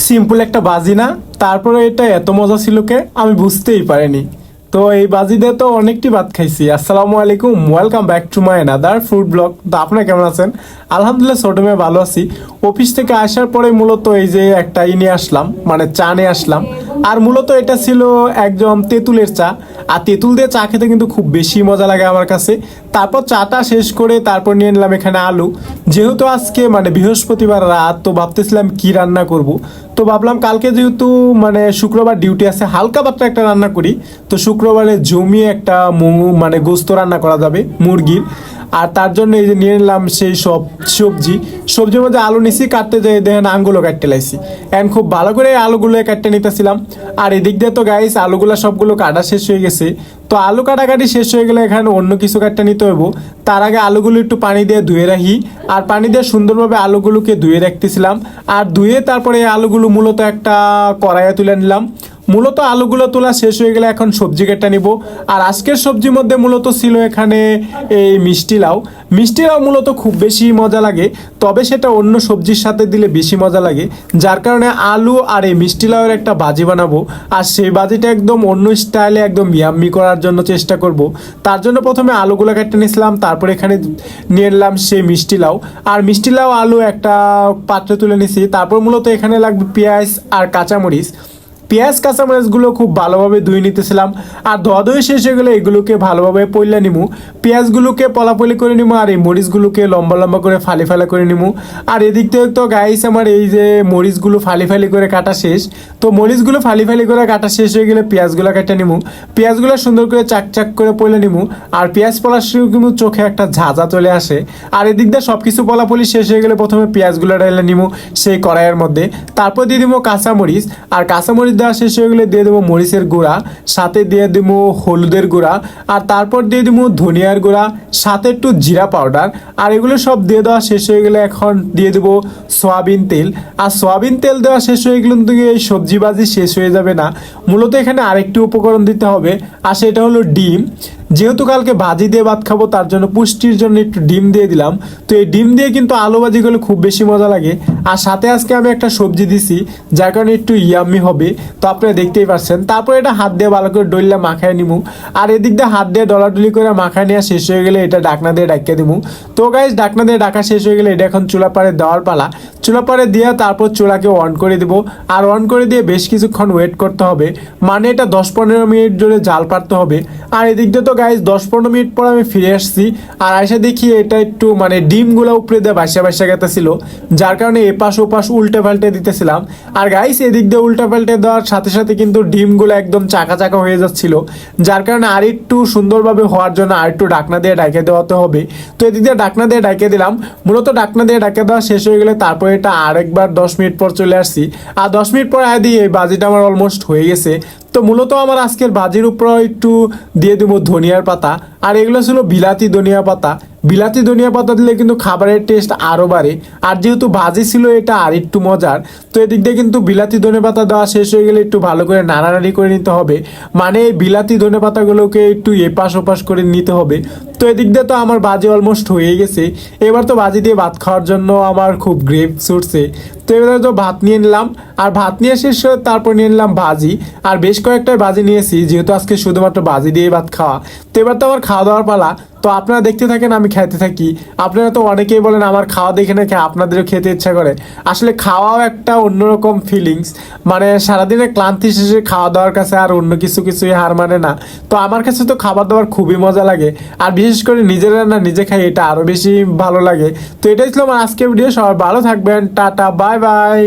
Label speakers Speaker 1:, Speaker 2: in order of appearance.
Speaker 1: Simple একটা বাজি না, তারপরে এটা এত মজা ছিল কে আমি বুঝতেই পারিনি। তো এই বাজি দিয়ে তো অনেকটি ভাত খাইছি। আসসালামু আলাইকুম, welcome back to my another food blog. তো আপনারা কেমন আছেন? আলহামদুলিল্লাহ ছোট মেয়ে ভালো আছি। অফিস থেকে আসার পরে মূলত এই যে একটা নিয়ে আসলাম, মানে চা নিয়ে আসলাম। আর মূলত এটা ছিল একদম তেঁতুলের চা। আর তেঁতুল দিয়ে চা খেতে কিন্তু খুব বেশি মজা লাগে আমার কাছে। তারপর চাটা শেষ করে তারপর নিয়ে নিলাম এখানে আলু। যেহেতু আজকে মানে বৃহস্পতিবার রাত, তো ভাবতেছিলাম কি রান্না করব। তো ভাবলাম কালকে যেহেতু মানে শুক্রবার ডিউটি আছে, হালকা পাতলা একটা রান্না করি। তো শুক্রবারে জমিয়ে একটা মানে গোস্ত রান্না করা যাবে মুরগির। আর তার জন্য এই যে নিয়ে নিলাম সেই সব সবজির মধ্যে আলু নিছি, কাটতে যাই দেখেন আঙ্গুলো কাটতে লাইছি। এখন খুব ভালো করে আলুগুলো কাটতে নিতেছিলাম। আর এদিক দিয়ে তো গাইস আলুগুলো সবগুলো কাটা শেষ হয়ে গেছে। তো আলু কাটাকাটি শেষ হয়ে গেলে এখানে অন্য কিছু কাটতে নিতে হইব। তার আগে আলুগুলো একটু পানি দিয়ে ধুয়ে রাখি। আর পানি দিয়ে সুন্দরভাবে আলুগুলোকে ধুয়ে রাখতেছিলাম। আর ধুয়ে তারপরে এই আলুগুলো মূলত একটা কড়াইয়ে তুলে নিলাম। মূলত আলুগুলো তোলা শেষ হয়ে গেলে এখন সবজি কেটে নিব। আর আজকের সবজির মধ্যে মূলত ছিল এখানে এই মিষ্টি লাউ। মিষ্টি লাউ মূলত খুব বেশি মজা লাগে, তবে সেটা অন্য সবজির সাথে দিলে বেশি মজা লাগে। যার কারণে আলু আর এই মিষ্টি লাউয়ের একটা ভাজি বানাবো। আর সেই ভাজিটা একদম অন্য স্টাইলে একদম ইয়াম্মি করার জন্য চেষ্টা করব। তার জন্য প্রথমে আলুগুলো কেটে নিয়েছিলাম, তারপর এখানে নিয়ে নিলাম সেই মিষ্টি লাউ। আর মিষ্টি লাউ আলু একটা পাত্রে তুলে নিছি। তারপর মূলত এখানে লাগবে পেঁয়াজ আর কাঁচামরিচ। পেঁয়াজ কাঁচামরিচগুলো খুব ভালোভাবে ধুয়ে নিতেছিলাম। আর ধোয়া ধুয়ে শেষ হয়ে গেলে এগুলোকে ভালোভাবে পইলা নিমু। পেঁয়াজগুলোকে পলাপলি করে নিমু, আর এই মরিচগুলোকে লম্বা লম্বা করে ফালি ফালা করে নিমু। আর এদিক থেকে তো গাইস আমার এই যে মরিচগুলো ফালি ফালি করে কাটা শেষ। তো মরিচগুলো ফালি ফালি করে কাটা শেষ হয়ে গেলে পেঁয়াজগুলো কেটে নিমু। পেঁয়াজগুলো সুন্দর করে চাক চাক করে পইলে নিমু। আর পেঁয়াজ পলার সময় কিন্তু চোখে একটা ঝাঁঝা চলে আসে। আর এদিক দিয়ে সব কিছু পলাপলি শেষ হয়ে গেলে প্রথমে পেঁয়াজগুলো ঢেলে নিমু সেই কড়াইয়ের মধ্যে। তারপর দিয়ে দিব কাঁচামরিচ। আর কাঁচামরিচ দেওয়া শেষ হয়ে গেলে দিয়ে দেবো মরিচের গুঁড়া, সাথে দিয়ে দেবো হলুদের গুঁড়া। আর তারপর দিয়ে দেবো ধনিয়ার গুঁড়া, সাথে একটু জিরা পাউডার। আর এগুলো সব দিয়ে দেওয়া শেষ হয়ে গেলে এখন দিয়ে দেবো সয়াবিন তেল। আর সয়াবিন তেল দেওয়া শেষ হয়ে গেলে কিন্তু এই সবজি বাজি শেষ হয়ে যাবে না। মূলত এখানে আরেকটি উপকরণ দিতে হবে, আর সেটা হলো ডিম। যেহেতু কালকে ভাজি দিয়ে ভাত খাবো, তার জন্য পুষ্টির জন্য একটু ডিম দিয়ে দিলাম। তো এই ডিম দিয়ে কিন্তু আলু ভাজি করলে খুব বেশি মজা লাগে। আর সাথে আজকে আমি একটা সবজি দিছি, যার কারণে একটু ইয়াম্মি হবে। তো আপনারা দেখতেই পাচ্ছেন। তারপর এটা হাত দিয়ে ভালো করে ডইলা মাখায় নিমু। আর এদিক দিয়ে হাত দিয়ে ডলাডলি করে মাখায় নেওয়া শেষ হয়ে গেলে এটা ডাকনা দিয়ে ডাকিয়ে দিমু। তো গাইস ডাকনা দিয়ে ডাকা শেষ হয়ে গেলে এটা এখন চুলা পাড়ে দেওয়ার পালা। চুলা পাড়ে দিয়ে তারপর চুলাকে অন করে দিব। আর অন করে দিয়ে বেশ কিছুক্ষণ ওয়েট করতে হবে, মানে এটা 10-15 মিনিট জুড়ে জাল পারতে হবে। আর এদিক দিয়ে তো গাইস 10-15 মিনিট পর আমি ফিরে আসছি। আর এসে দেখি এটা একটু মানে ডিমগুলো উপরে দিয়ে বাসা বাসা গেতেছিল, যার কারণে এপাশ ওপাশ উল্টে পাল্টে দিতেছিলাম। আর গাইস এদিক দিয়ে উল্টে পাল্টে দেওয়ার সাথে সাথে কিন্তু ডিমগুলো একদম চাকা চাকা হয়ে যাচ্ছিল, যার কারণে আর একটু সুন্দরভাবে হওয়ার জন্য আর একটু ডাকনা দিয়ে ডাকে দেওয়াতে হবে। তো এদিক দিয়ে ডাকনা দিয়ে ডাকে দিলাম। মূলত ডাকনা দিয়ে ডাকে দেওয়া শেষ হয়ে গেলে তারপর এটা আরেকবার 10 মিনিট পর চলে আসছি। আর 10 মিনিট পর আয় দিয়ে এই বাজিটা আমার অলমোস্ট হয়ে গেছে। তো মূলত আমার আজকের ভাজির উপর একটু দিয়ে দেবো ধনিয়ার পাতা। আর এগুলো ছিল বিলাতি ধনিয়া পাতা। বিলাতি ধনিয়া পাতা দিলে কিন্তু খাবারের টেস্ট আরও বাড়ে। আর যেহেতু ভাজি ছিল এটা আর একটু মজার। তো এদিক দিয়ে কিন্তু বিলাতি ধনে পাতা দেওয়া শেষ হয়ে গেলে একটু ভালো করে নাড়ানাড়ি করে নিতে হবে, মানে এই বিলাতি ধনে পাতাগুলোকে একটু এপাশ ওপাশ করে নিতে হবে। তো এদিক দিয়ে তো আমার ভাজি অলমোস্ট হয়ে গেছে। এবার তো ভাজি দিয়ে ভাত খাওয়ার জন্য আমার খুব গ্রেভ ছুটছে। তো এবারে তো ভাত নিয়ে নিলাম। আর ভাত নিয়ে শেষ হয়ে তারপর নিয়ে নিলাম ভাজি। আর বেশ কয়েকটাই ভাজি নিয়েছি, যেহেতু আজকে শুধুমাত্র ভাজি দিয়ে ভাত খাওয়া। তো এবার তো আমার খাওয়া দাওয়ার পালা। তো আপনারা দেখতে থাকেন, আমি খেতে থাকি। আপনারা তো অনেকেই বলেন আমার খাওয়া দেখে নাকি আপনাদেরও খেতে ইচ্ছা করে। আসলে খাওয়াও একটা অন্যরকম ফিলিংস, মানে সারাদিনের ক্লান্তি শেষে খাওয়া দাওয়ার কাছে আর অন্য কিছুই হার মানে না। তো আমার কাছে তো খাবার দাবার খুবই মজা লাগে। আর বিশেষ করে নিজের রান্না নিজে খাই, এটা আরও বেশি ভালো লাগে। তো এটাই ছিল আমার আজকের ভিডিও। সবাই ভালো থাকবেন, টাটা, বাই বাই।